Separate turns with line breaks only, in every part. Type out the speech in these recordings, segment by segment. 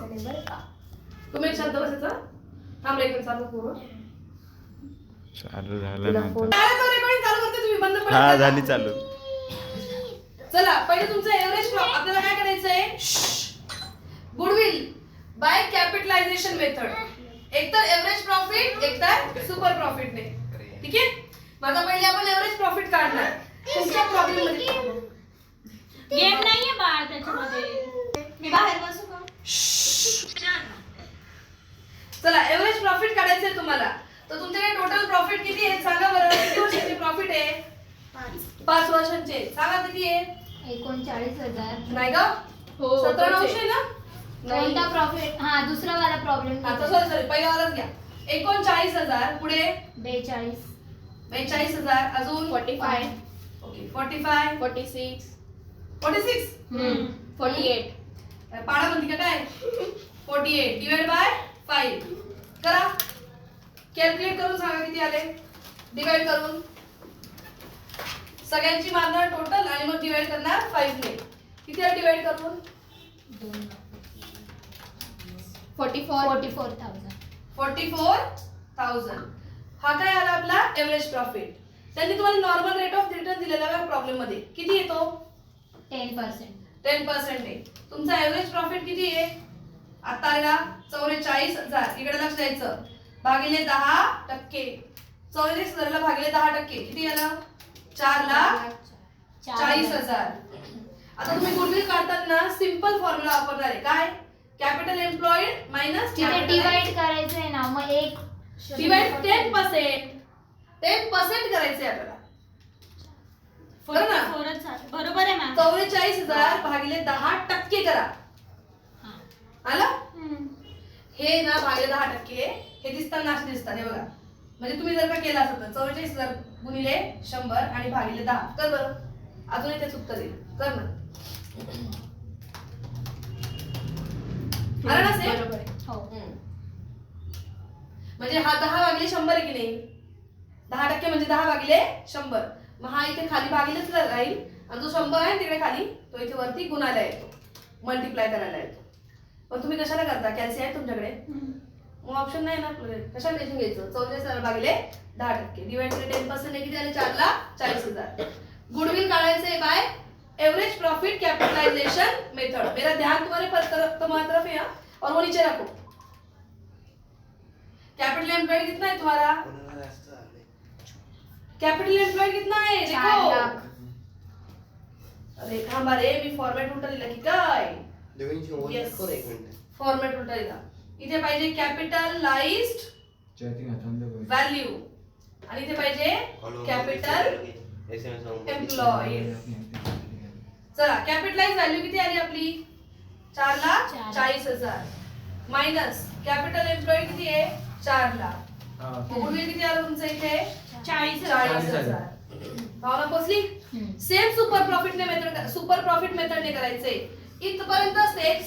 नाही बरं का.
तुम्ही शांत बसायचं. थांब एक मिनिट चालू करू.
चालू झालं ना
रेकॉर्डिंग चालू करते तुम्ही बंद पडलं.
हा झाली चालू.
चला पहिले तुमचं एव्हरेज आपल्याला काय करायचंय गुडविल बाय कॅपिटलायझेशन मेथड. एकतर एव्हरेज प्रॉफिट एकतर सुपर प्रॉफिटने. ठीक आहे. माझा पहिले आपण एव्हरेज प्रॉफिट काढणार. तुमच्या प्रॉब्लेम मध्ये
गेम नाहीये बाळ त्याच्यामध्ये. मी बाहेर बसू का.
चला एव्हरेज प्रॉफिट काढायचंय तुम्हाला. तर तुमच्याकडे टोटल प्रॉफिट किती आहे सांगा बरं. किती वर्षांचे प्रॉफिट आहे 5 वर्षांचे. सांगा किती आहे.
39,000.
नाही का
हो
17,900 ना.
कोणता प्रॉफिट. हा दुसरा वाला प्रॉब्लेम.
आता सॉरी पहिला वालाच घ्या. 39,000 पुढे
42.
42,000 अजून
45.
ओके 45
46.
46
48.
पाडा म्हणते का काय 48 डिवाइड बाय 5 करा. कॅल्क्युलेट करून सांगा किती आले. डिवाइड करून सगळ्यांची मारणार टोटल आणि मग डिवाइड करणार 5 ने. किती आले डिवाइड करून
44,000.
44,000. हा काय आला आपला एव्हरेज प्रॉफिट. त्यांनी तुम्हाला नॉर्मल रेट ऑफ रिटर्न दिलेला आहे प्रॉब्लेम मध्ये. किती येतो
10%.
10% आहे. तुमचा एव्हरेज प्रॉफिट किती आहे आता आला 44,000. इकडे लक्ष द्यायचं. भागिले 10%. 44,000 ला भागिले 10% किती आलं 4,40,000. आता तुम्ही गुडविल काढतात ना सिंपल फॉर्म्युला वापरणार आहे. काय कॅपिटल एम्प्लॉईड मायनस
तिथे डिवाइड करायचंय ना मग एक
डिवाइड 10%. 10% करायचंय आपल्याला. बरोबर ना.
बरोबर आहे मॅम.
44,000 भागिले 10% करा. आलं हे ना भागिले 10% हे दिसताना असे दिसतात. हे बघा म्हणजे तुम्ही जर का केलं असतं 44,000 गुणिले 100 आणि भागिले 10 कर बरं. अजूनही ते चुकतं येईल. कर ना. आलं ना सेम.
बरोबर आहे. हो.
म्हणजे हा 10 भागिले 100 आहे की नाही. 10% म्हणजे 10 भागिले 100. मग हा इथे खाली भागिलेच राहील आणि जो 100 आहे तिकडे खाली तो इथे वरती गुणायला येतो मल्टिप्लाय करायला येतो. पण तुम्ही कशाला करता कॅल्सी आहे तुमच्याकडे मग ऑप्शन नाही ना आपल्याकडे. कशाला टेन्शन घ्यायचं. 44,000 भागिले 10% डिवाइड केले 10% किती आले 4,40,000. गुडविल काढायचे by average profit capitalisation method. मेरा ध्यान तुम्हारी तरफ है और वो नीचे रखो. कैपिटल एम्प्लॉयड कितना है तुम्हारा. कैपिटल एम्प्लॉयड कितना है देखो. अरे थांबा रे मी फॉर्मॅट उलटा दिला की काय. फॉर्मॅट उलटा दिला. इथे पाहिजे कॅपिटलाइज्ड व्हॅल्यू आणि इथे पाहिजे कॅपिटल एम्प्लॉयड. चला कॅपिटलाइज व्हॅल्यू किती आली आपली 4,40,000 मायनस कॅपिटल एम्प्लॉयड किती आहे 4,00,000. गुडविल किती आलं तुमचं इथे 40,000. भावना पोचली. सेम सुपर प्रॉफिट मेथडने करायचे. इथपर्यंत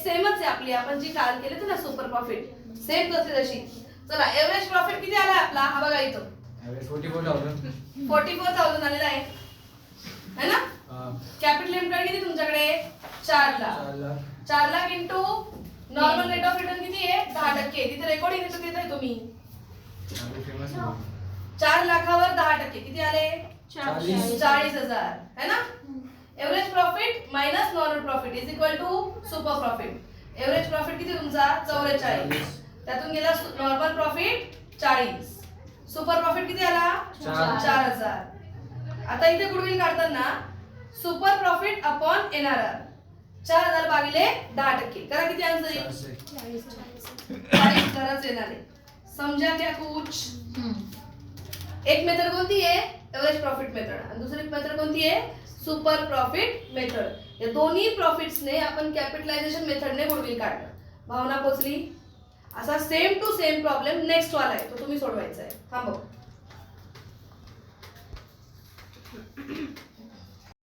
सेमच आहे आपली. आपण जी काल केले होते ना सुपर प्रॉफिट सेम तशी. चला एव्हरेज प्रॉफिट किती आला आपला हा बघा इथं 44,000 आलेला आहे है ना. कॅपिटल एम्प्लॉयड किती तुमच्याकडे 4,00,000. 4,00,000 into normal rate of return किती आहे 10%. तिथे रेकॉर्डिंग देत आहे तुम्ही 4,00,000वर 10% किती आले 40,000 है ना. Average profit minus normal profit is equal to super profit. Average profit किती तुमचा 44. त्यातून गेला नॉर्मल प्रॉफिट 40. सुपर प्रॉफिट किती आला 4,000. आता इथे गुडविल काढताना सुपर प्रॉफिट अपॉन एनआरआर 4,000 भागिले 10% करा. किती आन्सर येईल 40,000 येणार आहे. समजा क्या कुछ. एक मेथड कोणती आहे एव्हरेज प्रॉफिट मेथड आणि दुसरी मेथड कोणती आहे सुपर प्रॉफिट मेथड. या दोन्ही प्रॉफिट्सने आपण कॅपिटलायझेशन मेथडने गुडविल काढलं. भावना पोचली. असा same to same problem next वाला आहे तो तुम्ही सोडवायचा आहे. थांबव.